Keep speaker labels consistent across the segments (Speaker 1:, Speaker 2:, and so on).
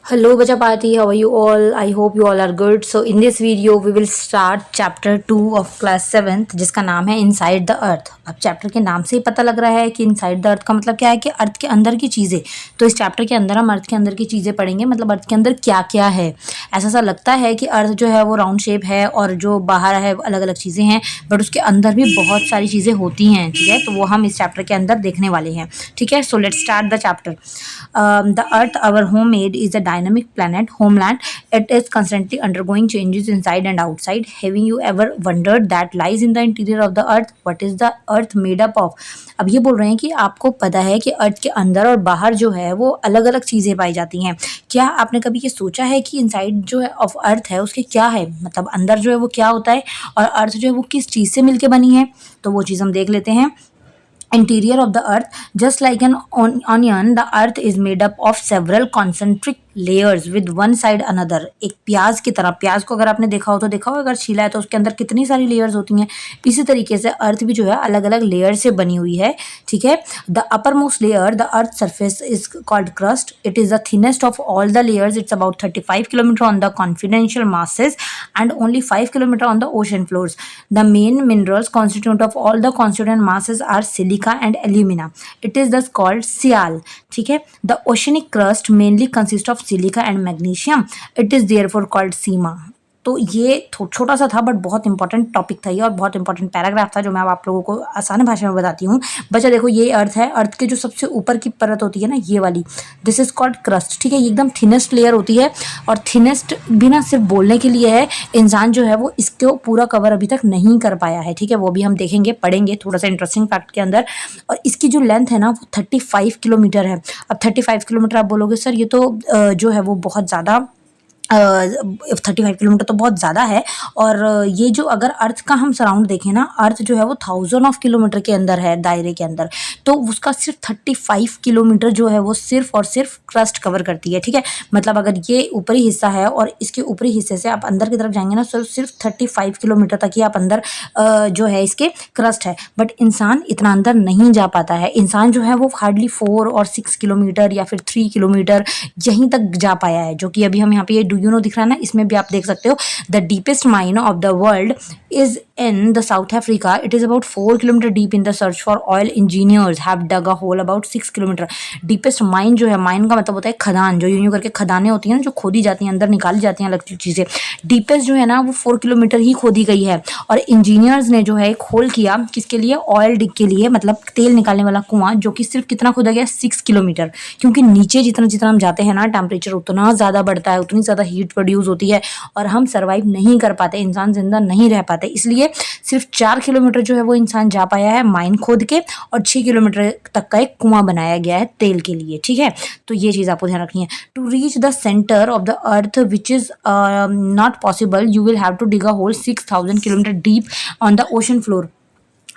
Speaker 1: Hello Bachapati, how are you all? I hope you all are good. So in this video we will start chapter 2 of class 7th जिसका नाम है inside the अर्थ। अब chapter के नाम से ही पता लग रहा है कि इनसाइड द अर्थ का मतलब क्या है कि अर्थ के अंदर की चीज़ें। तो इस चैप्टर के अंदर हम अर्थ के अंदर की चीज़ें पढ़ेंगे, मतलब अर्थ के अंदर क्या क्या है। ऐसा सा लगता है कि अर्थ जो है वो राउंड शेप है और जो बाहर है अलग अलग चीज़ें हैं, बट उसके अंदर भी बहुत सारी चीज़ें होती हैं। ठीक है, तो वो हम इस चैप्टर के अंदर देखने वाले हैं। ठीक है, so let's start the chapter. The Earth, our homemade, is a dynamic planet, homeland. It is constantly undergoing changes inside and outside. Have you ever wondered that lies in the interior of the Earth? What is the Earth made up of? अब ये बोल रहे हैं कि आपको पता है कि अर्थ के अंदर और बाहर जो है वो अलग अलग चीज़ें पाई जाती हैं। क्या आपने कभी ये सोचा है कि इनसाइड जो है ऑफ अर्थ है उसके क्या है, मतलब अंदर जो है वो क्या होता है और अर्थ जो है वो किस चीज़ से मिलके बनी है। तो वो चीज़ हम देख लेते हैं। Interior of the earth, just like an onion, the earth is made up of several concentric layers with one side another। एक प्याज की तरह, प्याज को अगर आपने देखा हो तो देखा हो, अगर छीला है तो उसके अंदर कितनी सारी लेयर्स होती हैं। इसी तरीके से अर्थ भी जो है अलग अलग लेयर से बनी हुई है। ठीक है, the upper most layer, the earth surface, is called crust. It is the thinnest of all the layers. It's about 35 kilometre on the confidential masses and only 5 kilometer on the ocean floors. The main minerals constituent of all the constituent masses are silica and alumina. It is thus called Sial. ठीक है, the oceanic crust mainly consists of silica and magnesium. It is therefore called सीमा। तो ये छोटा सा था but बहुत important topic था ये, और बहुत इंपॉर्टेंट पैराग्राफ था जो मैं अब आप लोगों को आसान भाषा में बताती हूँ। बच्चा देखो, ये अर्थ है, अर्थ के जो सबसे ऊपर की परत होती है ना, ये वाली, दिस इज कॉल्ड क्रस्ट। ठीक है, ये एकदम थिनेस्ट लेयर होती है, और थिनेस्ट भी ना सिर्फ बोलने के लिए है। इंसान जो है वो इसको पूरा कवर अभी तक नहीं कर पाया है। ठीक है, वो भी हम देखेंगे, पढ़ेंगे थोड़ा सा इंटरेस्टिंग फैक्ट के अंदर। और इसकी जो लेंथ है ना वो 35 किलोमीटर है। अब 35 किलोमीटर आप बोलोगे सर ये तो जो है वो बहुत ज़्यादा 35 किलोमीटर तो बहुत ज़्यादा है। और ये जो अगर अर्थ का हम सराउंड देखें ना, अर्थ जो है वो 1000 ऑफ किलोमीटर के अंदर है, दायरे के अंदर। तो उसका सिर्फ 35 किलोमीटर जो है वो सिर्फ और सिर्फ क्रस्ट कवर करती है। ठीक है, मतलब अगर ये ऊपरी हिस्सा है और इसके ऊपरी हिस्से से आप अंदर की तरफ जाएंगे ना, सिर्फ 35 किलोमीटर तक ही आप अंदर जो है इसके क्रस्ट है। बट इंसान इतना अंदर नहीं जा पाता है। इंसान जो है वो हार्डली 4 और 6 किलोमीटर या फिर 3 किलोमीटर यहीं तक जा पाया है, जो कि अभी हम यहाँ पे ये डू यू नो दिख रहा है ना, इसमें भी आप देख सकते हो। The deepest mine of the world is in the South Africa. It is about 4 kilometer deep in the search for oil. Engineers have dug a hole about 6 kilometer. Deepest mine जो है, माइन का मतलब होता है खदान, जो यूं करके खदानें होती हैं ना, जो खोदी जाती हैं, अंदर निकाली जाती हैं अलग चीज़ें। डीपेस्ट जो है ना वो 4 किलोमीटर ही खोदी गई है। और इंजीनियर्स ने जो है एक होल किया, किसके लिए? ऑयल डिग के लिए, मतलब तेल निकालने वाला कुआं, जो कि सिर्फ कितना खोदा गया? 6 किलोमीटर। क्योंकि नीचे जितना जितना हम जाते हैं ना, टेम्परेचर उतना ज़्यादा बढ़ता है, उतनी ज़्यादा हीट प्रोड्यूस होती है और हम सर्वाइव नहीं कर पाते, इंसान जिंदा नहीं रह पाते। इसलिए सिर्फ 4 किलोमीटर जो है वो इंसान जा पाया है माइन खोद के, और 6 किलोमीटर तक का एक कुआं बनाया गया है तेल के लिए। ठीक है, तो ये चीज़ आपको ध्यान रखनी है। To reach the centre of the earth which is not possible, you will have to dig a hole 6000 kilometre deep on the ocean floor.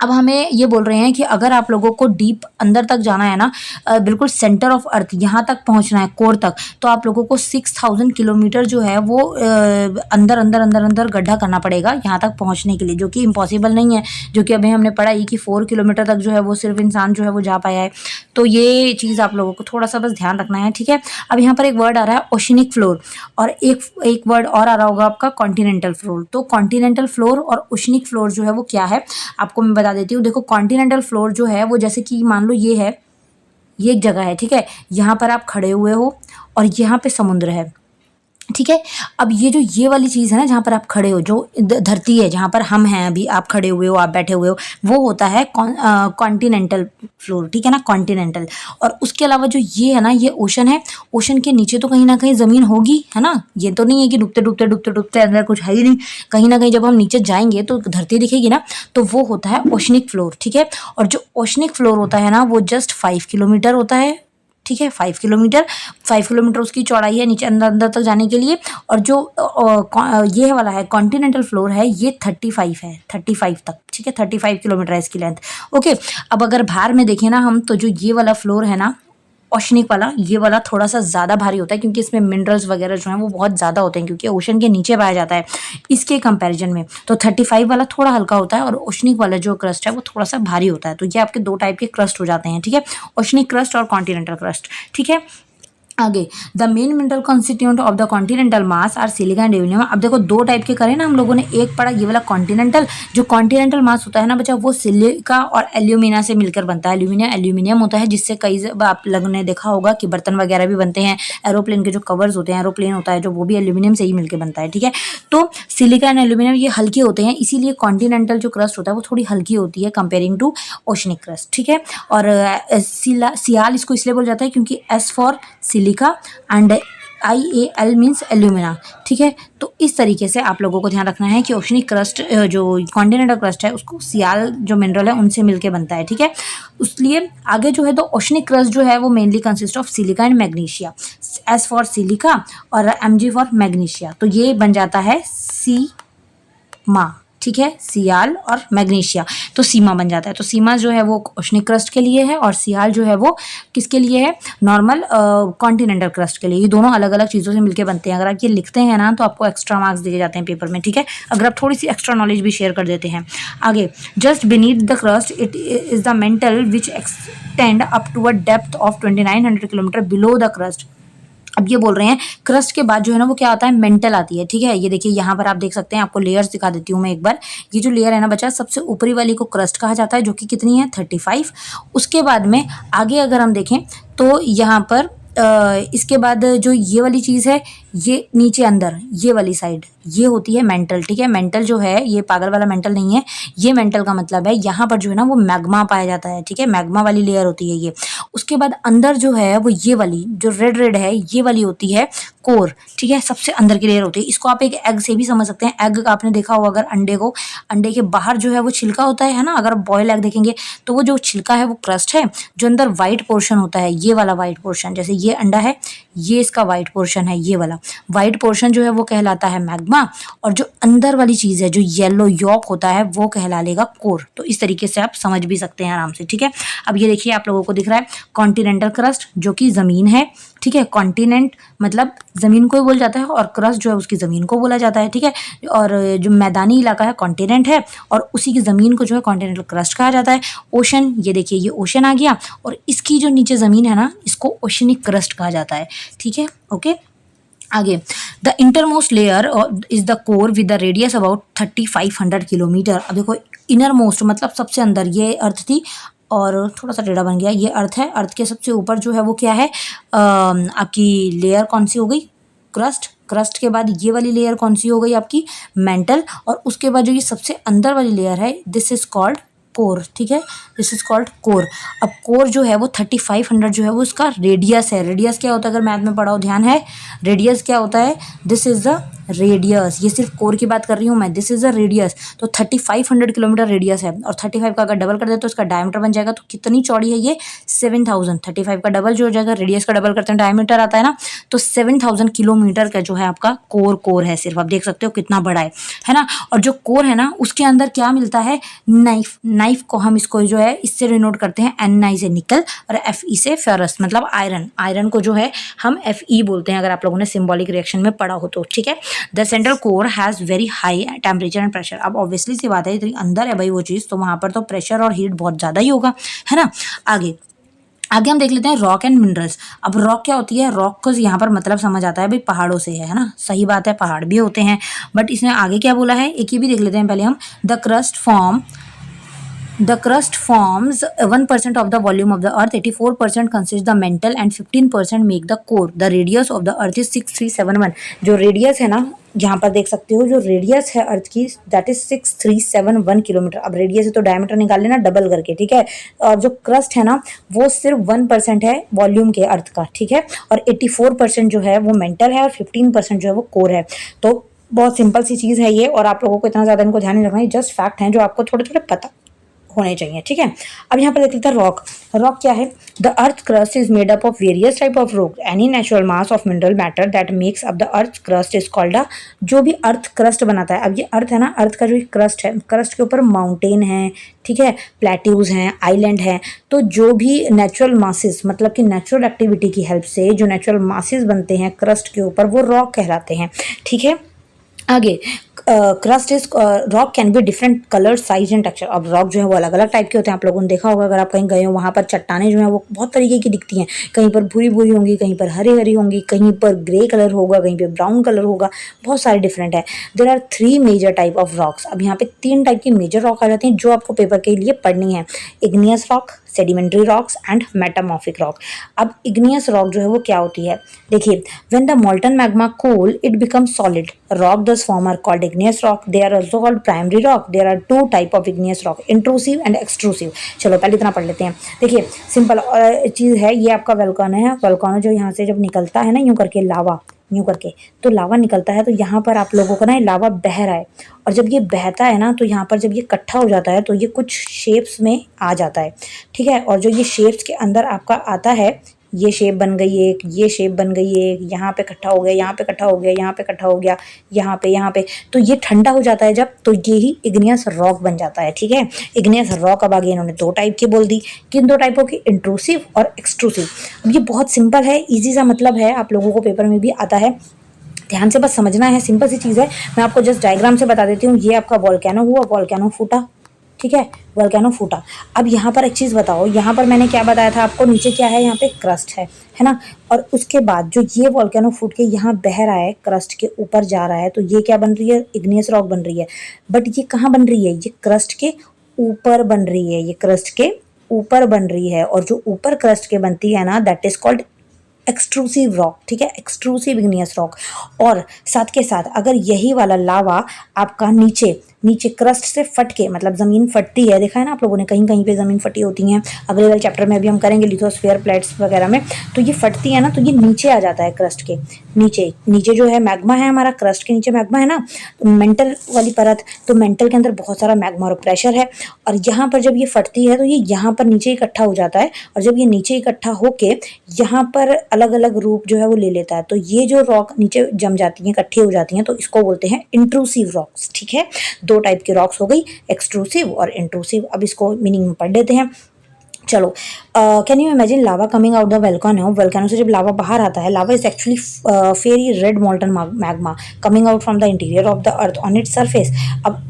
Speaker 1: अब हमें ये बोल रहे हैं कि अगर आप लोगों को डीप अंदर तक जाना है ना, बिल्कुल सेंटर ऑफ अर्थ यहाँ तक पहुँचना है, कोर तक, तो आप लोगों को 6000 किलोमीटर जो है वो अंदर अंदर अंदर अंदर गड्ढा करना पड़ेगा यहाँ तक पहुँचने के लिए, जो कि इम्पॉसिबल नहीं है। जो कि अभी हमने पढ़ा ही कि 4 किलोमीटर तक जो है वो सिर्फ इंसान जो है वो जा पाया है। तो ये चीज़ आप लोगों को थोड़ा सा बस ध्यान रखना है। ठीक है, अब यहाँ पर एक वर्ड आ रहा है ओशनिक फ्लोर, और एक वर्ड और आ रहा होगा आपका कॉन्टिनेंटल फ्लोर। तो कॉन्टिनेंटल फ्लोर और ओशनिक फ्लोर जो है वो क्या है, आपको मैं बता देती हूँ। देखो, कॉन्टिनेंटल फ्लोर जो है वो जैसे कि मान लो ये एक जगह है। ठीक है, यहाँ पर आप खड़े हुए हो और यहाँ पे समुद्र है। ठीक है, अब ये वाली चीज़ है ना, जहाँ पर आप खड़े हो, जो धरती है जहाँ पर हम हैं अभी, आप खड़े हुए हो, आप बैठे हुए हो, वो होता है कॉन्टिनेंटल फ्लोर। ठीक है ना, कॉन्टिनेंटल। और उसके अलावा जो ये है ना, ये ओशन है। ओशन के नीचे तो कहीं ना कहीं ज़मीन होगी, है ना। ये तो नहीं है कि डूबते डूबते डूबते डूबते अंदर कुछ है ही नहीं। कहीं ना कहीं जब हम नीचे जाएंगे तो धरती दिखेगी ना, तो वो होता है ओशनिक फ्लोर। ठीक है, और जो ओशनिक फ्लोर होता है ना वो जस्ट 5 किलोमीटर होता है। ठीक है, 5 किलोमीटर उसकी चौड़ाई है नीचे अंदर अंदर तक जाने के लिए। और जो ये वाला है कॉन्टिनेंटल फ्लोर है, ये 35 है, 35 तक। ठीक है, 35 किलोमीटर है इसकी लेंथ। ओके, अब अगर बाहर में देखें ना हम, तो जो ये वाला फ्लोर है ना, ओशनिक वाला, ये वाला थोड़ा सा ज़्यादा भारी होता है, क्योंकि इसमें मिनरल्स वगैरह जो हैं वो बहुत ज़्यादा होते हैं, क्योंकि ओशन के नीचे पाया जाता है इसके कंपैरिजन में। तो 35 वाला थोड़ा हल्का होता है, और ओशनिक वाला जो क्रस्ट है वो थोड़ा सा भारी होता है। तो ये आपके दो टाइप के क्रस्ट हो जाते हैं। ठीक है, ओशनिक क्रस्ट और कॉन्टिनेंटल क्रस्ट। ठीक है, आगे, the main mineral constituent of the continental mass are silica and aluminium. अब देखो दो टाइप के करे ना हम लोगों ने, एक पढ़ा ये वाला कॉन्टिनेंटल, जो कॉन्टिनेंटल मास होता है ना बच्चा वो सिलिका और एल्यूमिना से मिलकर बनता है। एल्यूमिनियम होता है जिससे कई आप लोगों ने देखा होगा कि बर्तन वगैरह भी बनते हैं, एरोप्लेन के जो कवर्स होते हैं, एरोप्लेन होता है जो वो भी एल्यूमिनियम से ही मिलकर बनता है, ठीक है। तो सिलिका एंड एल्यूमिनियम ये हल्के होते हैं, इसीलिए कॉन्टिनेंटल जो क्रस्ट होता है वो थोड़ी हल्की होती है कंपेयरिंग टू ओशनिक क्रस्ट, ठीक है। और सियाल इसको इसलिए बोला जाता है क्योंकि S for silica and IAL means alumina, ठीक है। तो इस तरीके से आप लोगों को ध्यान रखना है कि ओशनिक क्रस्ट जो कॉन्टिनेंटल क्रस्ट है उसको सियाल जो मिनरल है उनसे मिलके बनता है, ठीक है। इसलिए आगे जो है तो ओशनिक क्रस्ट जो है वो mainly consist of silica and magnesia, S for silica और MG फॉर मैग्नीशिया, तो ये बन जाता है सीमा, ठीक है, सियाल और मैग्नीशिया, तो सीमा बन जाता है। तो सीमा जो है वो ओशनिक क्रस्ट के लिए है और सियाल जो है वो किसके लिए है, नॉर्मल कॉन्टिनेंटल क्रस्ट के लिए। ये दोनों अलग अलग चीज़ों से मिलकर बनते हैं। अगर आप ये लिखते हैं ना तो आपको एक्स्ट्रा मार्क्स दिए जाते हैं पेपर में, ठीक है, अगर आप थोड़ी सी एक्स्ट्रा नॉलेज भी शेयर कर देते हैं। आगे, just beneath the crust it is the mantle which extend up to a depth of 2900 kilometre below the crust. अब ये बोल रहे हैं क्रस्ट के बाद जो है ना वो क्या आता है, मेंटल आती है, ठीक है। ये देखिए यहाँ पर आप देख सकते हैं, आपको लेयर्स दिखा देती हूँ मैं एक बार। ये जो लेयर है ना बच्चा, सबसे ऊपरी वाली को क्रस्ट कहा जाता है जो कि कितनी है 35। उसके बाद में आगे अगर हम देखें तो यहाँ पर इसके बाद जो ये वाली चीज़ है, ये नीचे अंदर ये वाली साइड ये होती है मेंटल, ठीक है। मेंटल जो है ये पागल वाला मेंटल नहीं है, ये मेंटल का मतलब है यहाँ पर जो है ना वो मैग्मा पाया जाता है, ठीक है, मैग्मा वाली लेयर होती है ये। उसके बाद अंदर जो है वो ये वाली जो रेड रेड है ये वाली होती है कोर, ठीक है, सबसे अंदर की लेयर होती है। इसको आप एक एग से भी समझ सकते हैं। एग का आपने देखा होगा अगर अंडे को, अंडे के बाहर जो है वो छिलका होता है ना, अगर बॉयल एग देखेंगे तो वो जो छिलका है वो क्रस्ट है, जो अंदर व्हाइट पोर्शन होता है ये वाला व्हाइट पोर्शन, जैसे ये अंडा है ये इसका व्हाइट पोर्शन है, ये वाला व्हाइट पोर्शन जो है वो कहलाता है मैग्मा, और जो अंदर वाली चीज़ है जो येलो यॉक होता है वो कहला लेगा कोर। तो इस तरीके से आप समझ भी सकते हैं आराम से, ठीक है। अब ये देखिए आप लोगों को दिख रहा है कॉन्टिनेंटल क्रस्ट जो कि ज़मीन है, ठीक है। कॉन्टिनेंट मतलब ज़मीन को ही बोला जाता है और क्रस्ट जो है उसकी ज़मीन को बोला जाता है, ठीक है। और जो मैदानी इलाका है कॉन्टिनेंट है और उसी की ज़मीन को जो है कॉन्टिनेंटल क्रस्ट कहा जाता है। ओशन, ये देखिए ये ओशन आ गया और इसकी जो नीचे ज़मीन है ना इसको ओशनिक क्रस्ट कहा जाता है, ठीक है, ओके। आगे, the innermost layer is the core with the radius about 3500 kilometre. अब देखो इनर मोस्ट मतलब सबसे अंदर, ये अर्थ थी और थोड़ा सा टेढ़ा बन गया, ये अर्थ है। अर्थ के सबसे ऊपर जो है वो क्या है, आपकी लेयर कौन सी हो गई, क्रस्ट। क्रस्ट के बाद ये वाली लेयर कौन सी हो गई आपकी, मेंटल। और उसके बाद जो ये सबसे अंदर वाली लेयर है दिस इज कॉल्ड कोर, ठीक है, दिस इज कॉल्ड कोर। अब कोर जो है वो 3500 जो है वो इसका रेडियस है। रेडियस क्या होता है अगर मैथ में पढ़ा हो, ध्यान है, रेडियस क्या होता है, दिस इज द रेडियस। ये सिर्फ कोर की बात कर रही हूँ मैं, दिस इज द रेडियस। तो 3500 किलोमीटर रेडियस है और 35 का अगर डबल कर दे तो इसका डायमीटर बन जाएगा। तो कितनी चौड़ी है ये, 7000। 35 का डबल जो हो जाएगा, रेडियस का डबल करते हैं डायमीटर आता है ना, तो 7000 किलोमीटर का जो है आपका कोर है सिर्फ। आप देख सकते हो कितना बड़ा है ना। और जो कोर है ना उसके अंदर क्या मिलता है, नाइफ। नाइफ को हम इसको जो है इससे डिनोट करते हैं, Ni से निकल और Fe से फेरस मतलब आयरन। आयरन को जो है हम Fe बोलते हैं अगर आप लोगों ने सिंबॉलिक रिएक्शन में पढ़ा हो तो, ठीक है। The central core has very high temperature and pressure. अब ऑब्वियसली सी बात है इतनी अंदर है भाई वो चीज़, तो वहाँ पर तो प्रेशर और हीट बहुत ज़्यादा ही होगा, है ना। आगे हम देख लेते हैं रॉक एंड मिनरल्स। अब रॉक क्या होती है, रॉक को यहाँ पर मतलब समझ आता है भाई पहाड़ों से है ना, सही बात है, पहाड़ भी होते हैं। बट इसमें आगे क्या बोला है, एक ही भी देख लेते हैं पहले हम। The crust forms 1% of the volume of the earth, 84% consists the mantle and 15% make the core. The radius of the earth is 6371। जो रेडियस है ना यहाँ पर देख सकते हो, जो रेडियस है अर्थ की दैट इज 6371 किलोमीटर। अब रेडियस है तो डायमीटर निकाल लेना डबल करके, ठीक है। और जो क्रस्ट है ना वो सिर्फ 1% है वॉल्यूम के अर्थ का, ठीक है। और 84% जो है वो मेंटल है और 15% जो है वो कोर है। तो बहुत सिंपल सी चीज़ है ये और आप लोगों को इतना ज़्यादा इनको ध्यान नहीं रखना है, जस्ट फैक्ट हैं जो आपको थोड़े थोड़े पता होने चाहिए, ठीक है। अब यहाँ पर देख लेते हैं रॉक। रॉक क्या है, the earth crust is made up of various type of rock. Any natural mass of mineral matter that makes up the earth crust is called a. जो भी अर्थ क्रस्ट बनाता है, अब ये अर्थ है ना, अर्थ का जो क्रस्ट है, क्रस्ट के ऊपर माउंटेन है, ठीक है, प्लेट्यूज हैं, आइलैंड है। तो जो भी नेचुरल मासेस मतलब कि नेचुरल एक्टिविटी की हेल्प से जो नेचुरल मासेस बनते हैं क्रस्ट के ऊपर वो रॉक कहलाते हैं, ठीक है। आगे crust is rock can be different colour size and texture. अब रॉक जो है वो अलग अलग टाइप के होते हैं, आप लोगों ने देखा होगा अगर आप कहीं गए हो, वहाँ पर चट्टानें जो है वो बहुत तरीके की दिखती हैं, कहीं पर भूरी भूरी होंगी, कहीं पर हरी हरी होंगी, कहीं पर ग्रे कलर होगा, कहीं पर ब्राउन कलर होगा, बहुत सारे डिफरेंट है। There are 3 major type of rocks. अब यहाँ पे 3 टाइप की मेजर रॉक आ जाती हैं जो आपको पेपर के लिए पढ़नी है। Igneous rock, sedimentary rocks and metamorphic rock. अब इग्नियस रॉक जो है वो क्या होती है, देखिए, when the molten magma cool it becomes solid rock thus form are called igneous rock. They are also called primary rock. There are 2 type of igneous rock, intrusive and extrusive. चलो पहले इतना पढ़ लेते हैं। देखिए सिंपल चीज़ है, ये आपका वोल्केनो है। वोल्केनो जो यहाँ से जब निकलता है ना यूं करके लावा, यूं करके तो लावा निकलता है, तो यहाँ पर आप लोगों को ना ये लावा बह रहा है, और जब ये बहता है ना तो यहाँ पर जब ये इकट्ठा हो जाता है तो ये कुछ शेप्स में आ जाता है, ठीक है। और जो ये शेप्स के अंदर आपका आता है, ये शेप बन गई एक, ये शेप बन गई एक, यहाँ पे इकट्ठा हो गया, यहाँ पे इकट्ठा हो गया, यहाँ पे इकट्ठा हो गया, यहाँ पे, तो ये ठंडा हो जाता है जब, तो ये ही इग्नियस रॉक बन जाता है, ठीक है। इग्नियस रॉक अब आगे इन्होंने 2 टाइप की बोल दी। किन 2 टाइपों की, इंट्रूसिव और एक्सट्रूसिव। अब ये बहुत सिंपल है, ईजी सा मतलब है, आप लोगों को पेपर में भी आता है, ध्यान से बस समझना है, सिंपल सी चीज़ है। मैं आपको जस्ट डायग्राम से बता देती हूँ। ये आपका वोल्केनो हुआ, वोल्केनो फूटा, ठीक है, वोल्केनो फूटा। अब यहाँ पर एक चीज़ बताओ, यहाँ पर मैंने क्या बताया था आपको, नीचे क्या है, यहाँ पे क्रस्ट है ना। और उसके बाद जो ये वोल्केनो फूट के यहाँ बह रहा है, क्रस्ट के ऊपर जा रहा है, तो ये क्या बन रही है, इग्नियस रॉक बन रही है। बट ये कहाँ बन रही है, ये क्रस्ट के ऊपर बन रही है, ये क्रस्ट के ऊपर बन रही है। और जो ऊपर क्रस्ट के बनती है ना, that is called extrusive rock, ठीक है, एक्सट्रूसिव इग्नियस रॉक। और साथ के साथ अगर यही वाला लावा आपका नीचे नीचे क्रस्ट से फट के, मतलब ज़मीन फटती है, देखा है ना आप लोगों ने, कहीं कहीं पे ज़मीन फटी होती हैं, अगले वाले चैप्टर में भी हम करेंगे लिथोस्फीयर प्लेट्स वगैरह में, तो ये फटती है ना, तो ये नीचे आ जाता है क्रस्ट के नीचे। नीचे जो है मैग्मा है हमारा, क्रस्ट के नीचे मैग्मा है ना, तो मेंटल वाली परत, तो मेंटल के अंदर बहुत सारा मैग्मा और प्रेशर है, और यहाँ पर जब ये फटती है तो ये यहाँ पर नीचे इकट्ठा हो जाता है, और जब ये नीचे इकट्ठा होके यहाँ पर अलग अलग रूप जो है वो ले लेता है, तो ये जो रॉक नीचे जम जाती हैं, इकट्ठी हो जाती हैं, तो इसको बोलते हैं इंट्रूसिव रॉक्स, ठीक है। 2 टाइप की रॉक्स हो गई, एक्सट्रूसिव और इंट्रूसिव। अब इसको मीनिंग में पढ़ लेते हैं। चलो, can you imagine lava coming out the volcano. Volcano से जब लावा बाहर आता है, lava is actually fiery red molten magma coming out from the interior of the earth on its surface. अब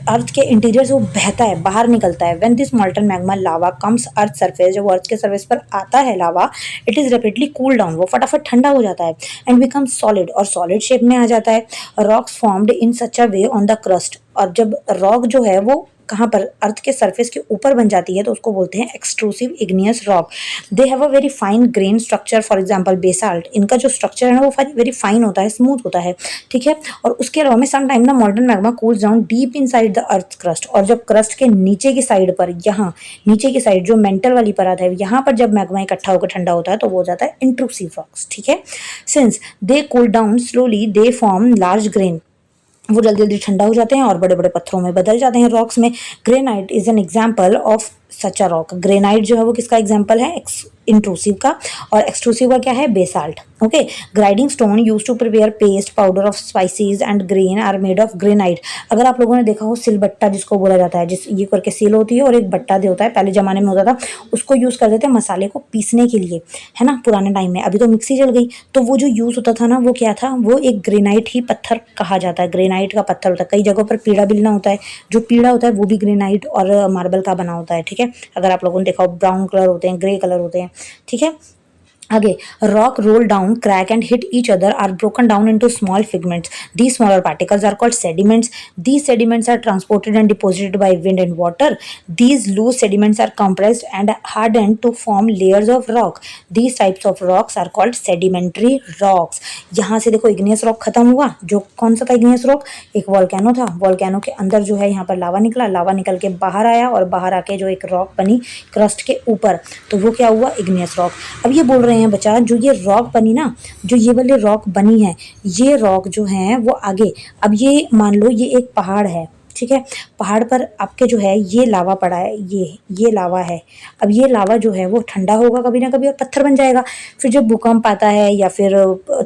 Speaker 1: अर्थ के इंटीरियर से वो बहता है, बाहर निकलता है। When this molten magma lava comes earth surface, जब अर्थ के सरफेस पर आता है lava, it is rapidly cool down, वो फटाफट ठंडा हो जाता है, एंड बिकम सॉलिड, और सॉलिड शेप में आ जाता है। Rocks formed in such a way on the crust, और जब रॉक जो है वो कहाँ पर, अर्थ के सरफेस के ऊपर बन जाती है, तो उसको बोलते हैं extrusive igneous rock. They have a very fine grain structure, for example basalt, इनका जो स्ट्रक्चर है ना वो वेरी फाइन होता है, स्मूथ होता है, ठीक है। और उसके अलावा में some time the molten magma cools down deep inside the earth crust, और जब क्रस्ट के नीचे की साइड पर, यहाँ नीचे की साइड जो मेंटल वाली परत है, यहाँ पर जब मैग्मा इकट्ठा होकर ठंडा होता है तो वो हो जाता है इंट्रूसिव रॉक्स, ठीक है। Since they cool down slowly they form large grain, वो जल्दी जल्दी ठंडा हो जाते हैं और बड़े बड़े पत्थरों में बदल जाते हैं, रॉक्स में। Granite is an example of such a rock. Granite जो है वो किसका एग्जाम्पल है, इंट्रूसिव का, और एक्सट्रूसिव का क्या है, basalt, okay. Grinding stone use to prepare paste, powder of spices and grain are made of granite. अगर आप लोगों ने देखा हो सिलबट्टा जिसको बोला जाता है, जिस ये करके सील होती है और एक बट्टा जो होता है, पहले जमाने में होता था, उसको यूज करते थे मसाले को पीसने के लिए, है ना, पुराने टाइम में। अभी तो मिक्सी चल गई, तो वो जो यूज होता था ना वो क्या था, वो एक ग्रेनाइट ही पत्थर कहा जाता है, ग्रेनाइट का पत्थर होता है। कई जगहों पर पीड़ा बिलना होता है, जो पीड़ा होता है वो भी ग्रेनाइट और मार्बल का बना होता है, ठीक है। अगर आप लोगों ने देखा हो, ब्राउन कलर होते हैं, ग्रे कलर होते हैं, ठीक है। आगे, rock roll down, crack and hit each other, are broken down into small figments. These smaller particles are called sediments. These sediments are transported and deposited by wind and water. These loose sediments are compressed and hardened to form layers of rock. These types of rocks are called sedimentary rocks. यहाँ से देखो igneous rock खत्म हुआ, जो कौन सा था igneous rock, एक वोल्केनो था, वोल्केनो के अंदर जो है यहाँ पर लावा निकला, लावा निकल के बाहर आया, और बाहर आके जो एक रॉक बनी क्रस्ट के ऊपर, तो वो क्या हुआ, इग्नियस रॉक। अब ये बोल रहे हैं बच्चा, जो ये रॉक बनी ना, जो ये वाले रॉक बनी है, ये रॉक जो है वो आगे, अब ये मान लो ये एक पहाड़ है, ठीक है। पहाड़ पर आपके जो है ये लावा पड़ा है, ये लावा है। अब ये लावा जो है वो ठंडा होगा कभी ना कभी और पत्थर बन जाएगा। फिर जब भूकंप आता है या फिर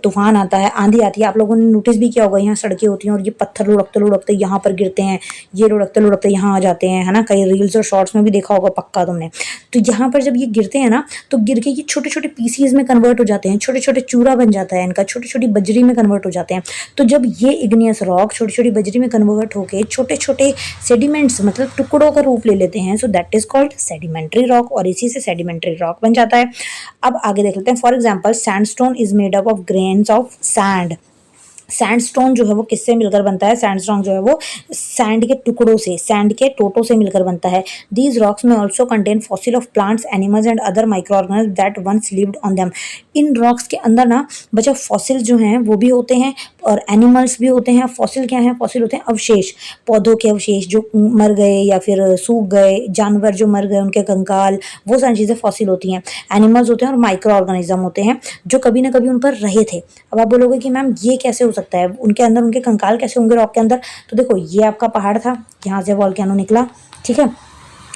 Speaker 1: तूफान आता है, आंधी आती है, आप लोगों ने नोटिस भी किया होगा, यहाँ सड़कें होती हैं और ये पत्थर लुढ़कते लुढ़कते यहाँ पर गिरते हैं, ये लुढ़कते लुढ़कते यहाँ आ जाते हैं, है ना। कई रील्स और शॉर्ट्स में भी देखा होगा पक्का तुमने। तो यहाँ पर जब ये गिरते हैं ना, तो गिर के ये छोटे छोटे पीसीज में कन्वर्ट हो जाते हैं, छोटे छोटे चूरा बन जाता है इनका, छोटी छोटी बजरी में कन्वर्ट हो जाते हैं। तो जब ये इग्नियस रॉक छोटी छोटी बजरी में कन्वर्ट होकर छोटे छोटे सेडिमेंट्स मतलब टुकड़ों का रूप ले लेते हैं, so that is called sedimentary rock, और इसी से सेडिमेंट्री रॉक बन जाता है। अब आगे देख लेते हैं। For example sandstone is made up of grains of sand. Sandstone जो है वो किससे मिलकर बनता है? सैंडस्टोन जो है वो सैंड के टुकड़ों से, सैंड के टोटों से मिलकर बनता है। These rocks may also contain fossil of plants, animals and other micro organism that once lived on them. इन रॉक्स के अंदर ना बचा फॉसिल जो हैं वो भी होते हैं और एनिमल्स भी होते हैं। फॉसिल क्या है? फॉसिल होते हैं अवशेष, पौधों के अवशेष जो मर गए या फिर सूख गए, जानवर जो मर गए उनके कंकाल, वो सारी चीज़ें फॉसिल होती हैं। एनिमल्स होते हैं और माइक्रो ऑर्गेनिज्म होते हैं जो कभी ना कभी उन पर रहे थे। अब आप बोलोगे कि मैम ये कैसे हो सकता है, उनके अंदर उनके कंकाल कैसे होंगे रॉक के अंदर? तो देखो ये आपका पहाड़ था, यहाँ से वॉल्केनो निकला, ठीक है।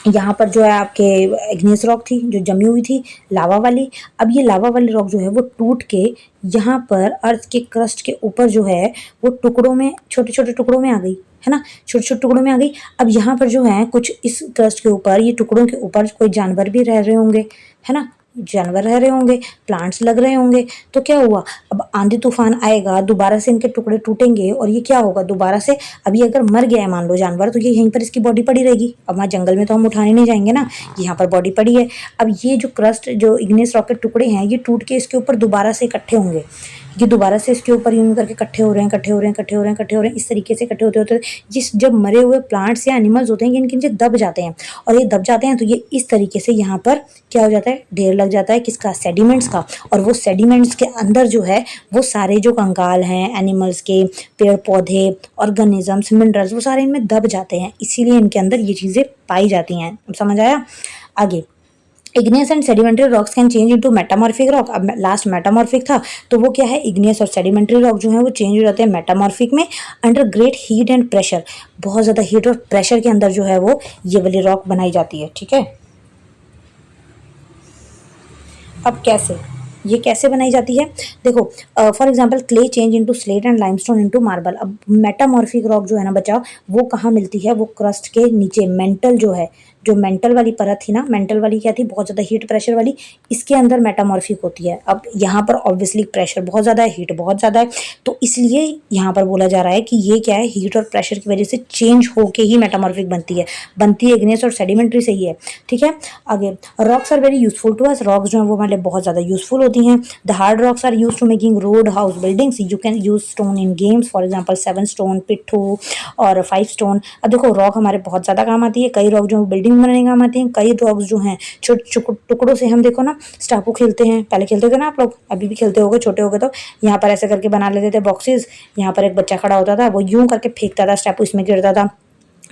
Speaker 1: यहाँ पर जो है आपके इग्नियस रॉक थी जो जमी हुई थी लावा वाली। अब ये लावा वाली रॉक जो है वो टूट के यहाँ पर अर्थ के क्रस्ट के ऊपर जो है वो टुकड़ों में, छोटे छोटे टुकड़ों में आ गई, है ना, छोटे छोटे टुकड़ों में आ गई। अब यहाँ पर जो है कुछ इस क्रस्ट के ऊपर, ये टुकड़ों के ऊपर कोई जानवर भी रह रहे होंगे, है ना, जानवर रह रहे होंगे, प्लांट्स लग रहे होंगे। तो क्या हुआ, अब आंधी तूफान आएगा, दोबारा से इनके टुकड़े टूटेंगे और ये क्या होगा दोबारा से, अभी अगर मर गया है मान लो जानवर, तो ये यहीं पर इसकी बॉडी पड़ी रहेगी। अब वहाँ जंगल में तो हम उठाने नहीं जाएंगे ना, यहाँ पर बॉडी पड़ी है। अब ये जो क्रस्ट, जो इग्नियस रॉक के टुकड़े हैं, ये टूट के इसके ऊपर दोबारा से इकट्ठे होंगे, ये दोबारा से इसके ऊपर यूं करके इकट्ठे हो रहे हैं, इकट्ठे हो रहे हैं, इकट्ठे हो रहे हैं, इकट्ठे हो रहे हैं, इस तरीके से इकट्ठे होते होते जिस जब मरे हुए प्लांट्स या एनिमल्स होते हैं ये इनके नीचे दब जाते हैं, और ये दब जाते हैं तो ये इस तरीके से यहाँ पर क्या हो जाता है, ढेर लग जाता है किसका, सेडिमेंट्स का। और वो सेडिमेंट्स के अंदर जो है वो सारे जो कंकाल हैं एनिमल्स के, पेड़ पौधे, ऑर्गेनिजम्स, मिनरल्स, वो सारे इनमें दब जाते हैं, इसीलिए इनके अंदर ये चीज़ें पाई जाती हैं। समझ आया? आगे, igneous and sedimentary rocks can change into metamorphic rock. अब लास्ट मेटामॉर्फिक था, तो वो क्या है, इग्नियस और सेडिमेंट्री रॉक जो है वो चेंज हो जाते हैं मेटामॉर्फिक में under great heat and pressure. बहुत ज़्यादा हीट और प्रेशर के अंदर जो है वो ये वाली रॉक बनाई जाती है, ठीक है। अब कैसे, ये कैसे बनाई जाती है? देखो, for example clay change into slate and limestone into marble. अब मेटामॉर्फिक रॉक जो है ना बचाओ, वो कहाँ मिलती है? वो क्रस्ट के नीचे, मेंटल जो है, जो मेंटल वाली परत थी ना, मेंटल वाली क्या थी, बहुत ज़्यादा हीट प्रेशर वाली, इसके अंदर मेटामॉर्फिक होती है। अब यहाँ पर ऑब्वियसली प्रेशर बहुत ज़्यादा है, हीट बहुत ज़्यादा है, तो इसलिए यहाँ पर बोला जा रहा है कि ये क्या है, हीट और प्रेशर की वजह से चेंज होके ही मेटामॉर्फिक बनती है। इग्नियस और सेडिमेंट्री से ही है, ठीक है। आगे, rocks are very useful to us. Rocks जो है वो हमारे लिए बहुत ज़्यादा यूजफुल होती हैं। The hard rocks are use to making road, house, buildings. You can use stone in games, for example 7 stone, पिट्ठू और 5 स्टोन। अब देखो रॉक हमारे बहुत ज़्यादा काम आती है, कई रॉक जो बिल्डिंग बनाने काम आती हैं, कई रॉक्स जो हैं छोटे टुकड़ों से, हम देखो ना स्टापू खेलते हैं, पहले खेलते थे ना आप लोग, अभी भी खेलते होगे, छोटे हो गए तो यहाँ पर ऐसे करके बना लेते थे बॉक्सेस, यहाँ पर एक बच्चा खड़ा होता था, वो यूं करके फेंकता था, स्टापू इसमें गिरता था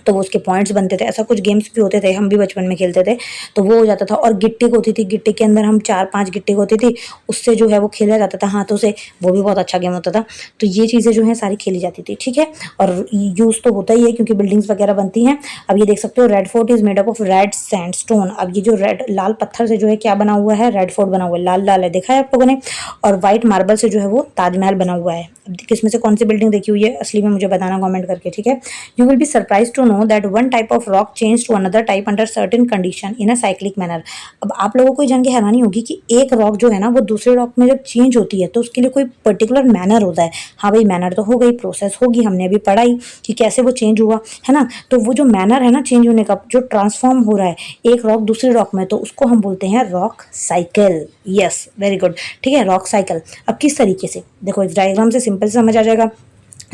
Speaker 1: तो वो उसके पॉइंट्स बनते थे। ऐसा कुछ गेम्स भी होते थे, हम भी बचपन में खेलते थे, तो वो हो जाता था। और गिट्टी होती थी, गिट्टी के अंदर हम 4-5 गिट्टी होती थी, उससे जो है वो खेला जाता था हाथों से, वो भी बहुत अच्छा गेम होता था। तो ये चीज़ें जो हैं सारी खेली जाती थी, ठीक है। और यूज़ तो होता ही है क्योंकि बिल्डिंग्स वगैरह बनती हैं। अब ये देख सकते हो, red fort is made up of red sandstone. अब ये जो रेड लाल पत्थर से जो है क्या बना हुआ है, रेड फोर्ट बना हुआ है, लाल लाल है, देखा है आप लोगों ने। और व्हाइट मार्बल से जो है वो ताजमहल बना हुआ है। अब किसमें से कौन सी बिल्डिंग देखी हुई है असली में, मुझे बताना कमेंट करके, ठीक है। You will be surprise to know that one type of rock change to another type under certain condition in a cyclic manner. अब आप लोगों को जान के हैरानी होगी कि एक रॉक जो है ना वो दूसरे रॉक में जब चेंज होती है तो उसके लिए कोई पर्टिकुलर मैनर होता है। हाँ भाई, मैनर तो हो गई, प्रोसेस होगी, हमने अभी पढ़ाई कि कैसे वो चेंज हुआ, है ना। तो वो जो मैनर है ना चेंज होने का, जो ट्रांसफॉर्म हो रहा है एक रॉक दूसरे रॉक में, तो उसको हम बोलते हैं rock cycle. Yes, very good, ठीक है, रॉक साइकिल। अब किस तरीके से, देखो इस डायग्राम से सिंपल समझ आ जाएगा।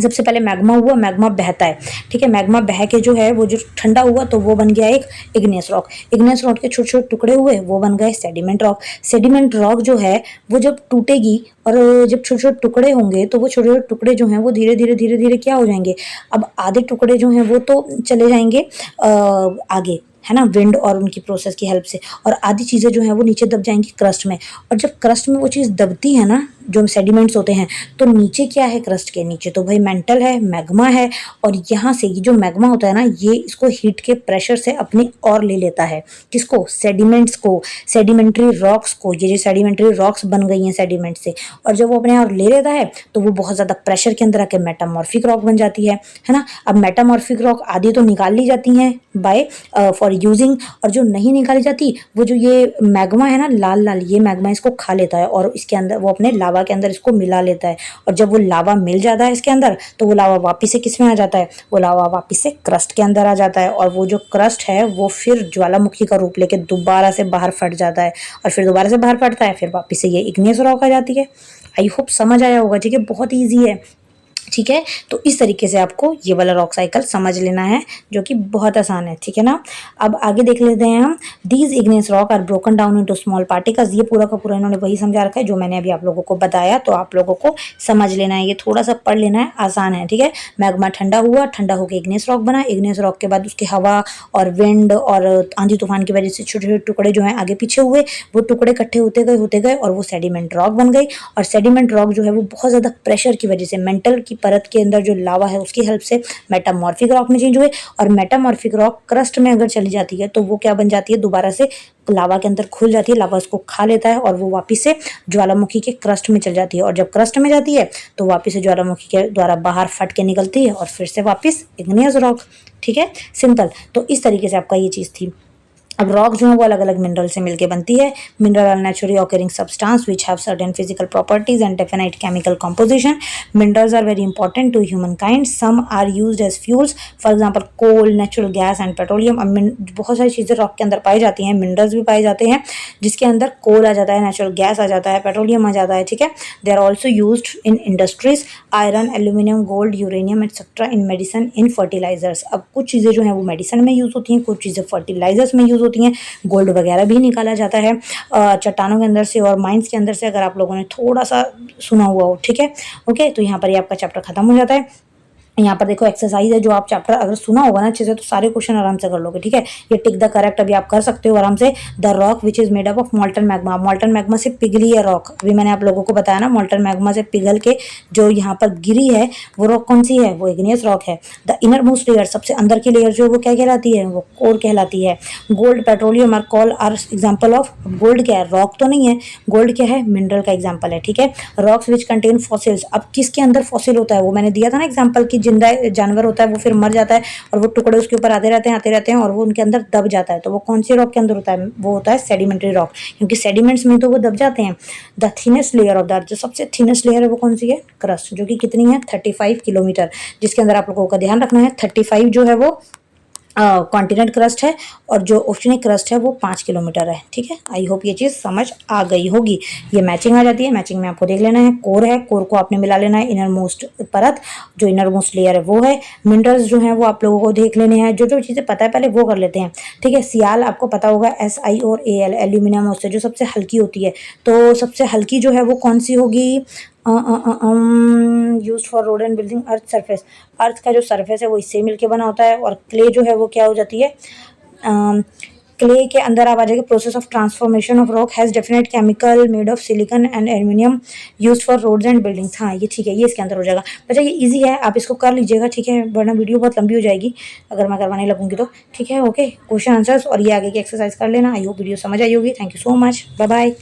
Speaker 1: सबसे पहले मैग्मा हुआ, मैग्मा बहता है, ठीक है। मैग्मा बह के जो है वो जो ठंडा हुआ तो वो बन गया एक इग्नियस रॉक। इग्नियस रॉक के छोटे छोटे टुकड़े हुए, वो बन गए सेडिमेंट रॉक। सेडिमेंट रॉक जो है वो जब टूटेगी और जब छोटे छोटे टुकड़े होंगे तो वो छोटे छोटे टुकड़े जो हैं वो धीरे धीरे धीरे धीरे क्या हो जाएंगे, अब आधे टुकड़े जो हैं वो तो चले जाएंगे आगे, है ना, विंड और उनकी प्रोसेस की हेल्प से, और आधी चीज़ें जो है वो नीचे दब जाएंगी क्रस्ट में। और जब क्रस्ट में वो चीज़ दबती है ना, जो सेडिमेंट्स होते हैं। तो नीचे क्या है क्रस्ट के नीचे, तो भाई मेंटल है, मैग्मा है, और यहाँ से ये जो मैग्मा होता है ना, ये इसको हीट के प्रेशर से अपनी और ले लेता है। किसको? सेडिमेंट्स को, सेडिमेंट्री रॉक्स को। ये जो सेडिमेंट्री रॉक्स बन गई हैं सेडिमेंट से, और जब वो अपने और ले लेता है तो वो बहुत ज़्यादा प्रेशर के अंदर आके मेटामॉर्फिक रॉक बन जाती है ना। अब मेटामॉर्फिक रॉक आधी तो निकाल ली जाती हैं बाय फॉर यूजिंग, और जो नहीं निकाली जाती वो जो ये मैग्मा है ना, लाल लाल, ये मैग्मा इसको खा लेता है और इसके अंदर वो अपने लावा के अंदर इसको मिला लेता है। और जब वो लावा मिल जाता है इसके अंदर, तो वो लावा वापिस से किस में आ जाता है? वो लावा वापिस से क्रस्ट के अंदर आ जाता है, और वो जो क्रस्ट है वो फिर ज्वालामुखी का रूप लेके दोबारा से बाहर फट जाता है, और फिर दोबारा से बाहर फटता है, फिर वापिस से ये इग्नियस रॉक आ जाती है। आई होप समझ आया होगा, ठीक है, बहुत ईजी है, ठीक है। तो इस तरीके से आपको ये वाला रॉक साइकिल समझ लेना है, जो कि बहुत आसान है, ठीक है ना। अब आगे देख लेते हैं हम। These igneous rock are broken down into small particles. ये पूरा का पूरा इन्होंने वही समझा रखा है जो मैंने अभी आप लोगों को बताया, तो आप लोगों को समझ लेना है, ये थोड़ा सा पढ़ लेना है, आसान है, ठीक है। मैग्मा ठंडा हुआ, ठंडा होकर इग्नियस रॉक बना, इग्नियस रॉक के बाद उसके हवा और विंड और आंधी तूफान की वजह से छोटे छोटे टुकड़े जो हैं आगे पीछे हुए, वो टुकड़े इकट्ठे होते गए और वो सेडिमेंट रॉक बन गई। और सेडिमेंट रॉक जो है वो बहुत ज़्यादा प्रेशर की वजह से मेंटल की परत के अंदर जो लावा है उसकी हेल्प से मेटामॉर्फिक रॉक में चेंज हुए, और मेटामॉर्फिक रॉक क्रस्ट में अगर चली जाती है तो वो क्या बन जाती है? दोबारा से लावा के अंदर खुल जाती है, लावा उसको खा लेता है और वो वापस से ज्वालामुखी के क्रस्ट में चल जाती है, और जब क्रस्ट में जाती है तो वापस से ज्वालामुखी के द्वारा बाहर फट के निकलती है और फिर से वापस इग्नियस रॉक, ठीक है, सिंपल। तो इस तरीके से आपका ये चीज़ थी। अब रॉक जो है वो अलग अलग मिनरल से मिलके बनती है। Mineral are naturally occurring substance which have certain physical properties and definite chemical composition. Minerals are very important to humankind. Some are used as fuels, for example coal, natural gas and petroleum. अब बहुत सारी चीज़ें rock के अंदर पाई जाती हैं, minerals भी पाए जाते हैं, जिसके अंदर कोल आ जाता है, नेचुरल गैस आ जाता है, पेट्रोलियम आ जाता है, ठीक है। They are also used in industries, iron, aluminium, gold, uranium etcetera, in medicine, in fertilisers. अब कुछ चीज़ें जो हैं वो मेडिसिन में यूज़ होती हैं, कुछ चीज़ें फर्टिलाइजर्स में यूज़ होती हैं। गोल्ड वगैरह भी निकाला जाता है चट्टानों के अंदर से और माइंस के अंदर से, अगर आप लोगों ने थोड़ा सा सुना हुआ हो, ठीक है। ओके, तो यहाँ पर ये आपका चैप्टर खत्म हो जाता है। यहाँ पर देखो एक्सरसाइज है, जो आप चैप्टर अगर सुना होगा ना अच्छे से तो सारे क्वेश्चन आराम से कर लोगे, ठीक है। ये टिक द करेक्ट अभी आप कर सकते हो आराम से। The rock which is made up of मॉल्टन magma. मॉल्टन magma से पिघली है रॉक, अभी मैंने आप लोगों को बताया ना, मॉल्टन मैग्मा से पिघल के जो यहाँ पर गिरी है वो रॉक कौन सी है? वो इग्नियस रॉक है। द इनर मोस्ट लेयर, सबसे अंदर की लेयर जो है वो क्या कहलाती है? वो कोर कहलाती है। Gold, petroleum are coal are example of. Gold क्या है? रॉक तो नहीं है, गोल्ड क्या है? मिनरल का एग्जाम्पल है, ठीक है। Rocks which contain fossils. अब किसके अंदर फॉसिल होता है? वो मैंने दिया था ना एग्जाम्पल की, जिंदा जानवर होता है वो फिर मर जाता है और वो टुकड़े उसके ऊपर आते रहते हैं और वो उनके अंदर दब जाता है। तो वो कौन सी रॉक के अंदर होता है? वो होता है सेडिमेंट्री रॉक, क्योंकि सेडिमेंट्स में तो वो दब जाते हैं। The thinnest layer of the अर्थ, जो सबसे थिनेस्ट लेयर है वो कौन सी है? क्रस्ट, जो कि कितनी है? 35 किलोमीटर, जिसके अंदर आप लोगों का ध्यान रखना है 35 जो है वो कॉन्टिनेंट क्रस्ट है और जो ओशनिक क्रस्ट है वो 5 किलोमीटर है, ठीक है। आई होप ये चीज़ समझ आ गई होगी। ये मैचिंग आ जाती है, मैचिंग में आपको देख लेना है। कोर है, कोर को आपने मिला लेना है, इनर मोस्ट परत जो इनर मोस्ट लेयर है वो है। मिनरल्स जो है वो आप लोगों को देख लेने हैं, जो जो चीज़ें पता है पहले वो कर लेते हैं, ठीक है। सियाल आपको पता होगा, SI और AL, एल्यूमिनियम उससे जो सबसे हल्की होती है, तो सबसे हल्की जो है वो कौन सी होगी? Use for road and building. Earth surface, earth का जो सरफेस है वो इससे मिलके बना होता है। और क्ले जो है वो क्या हो जाती है? क्ले के अंदर आप आ जाएगा। Process of transformation of rock has definite chemical made of silicon and aluminium use for roads and buildings. हाँ ये ठीक है, ये इसके अंदर हो जाएगा। बच्चा ये इजी है, आप इसको कर लीजिएगा, ठीक है, वरना वीडियो बहुत लंबी हो जाएगी अगर मैं करवाने लगूंगी तो, ठीक है। ओके, क्वेश्चन आंसर्स और ये आगे की एक्सरसाइज कर लेना। आई होप वीडियो समझ आई होगी। Thank you so much, bye bye.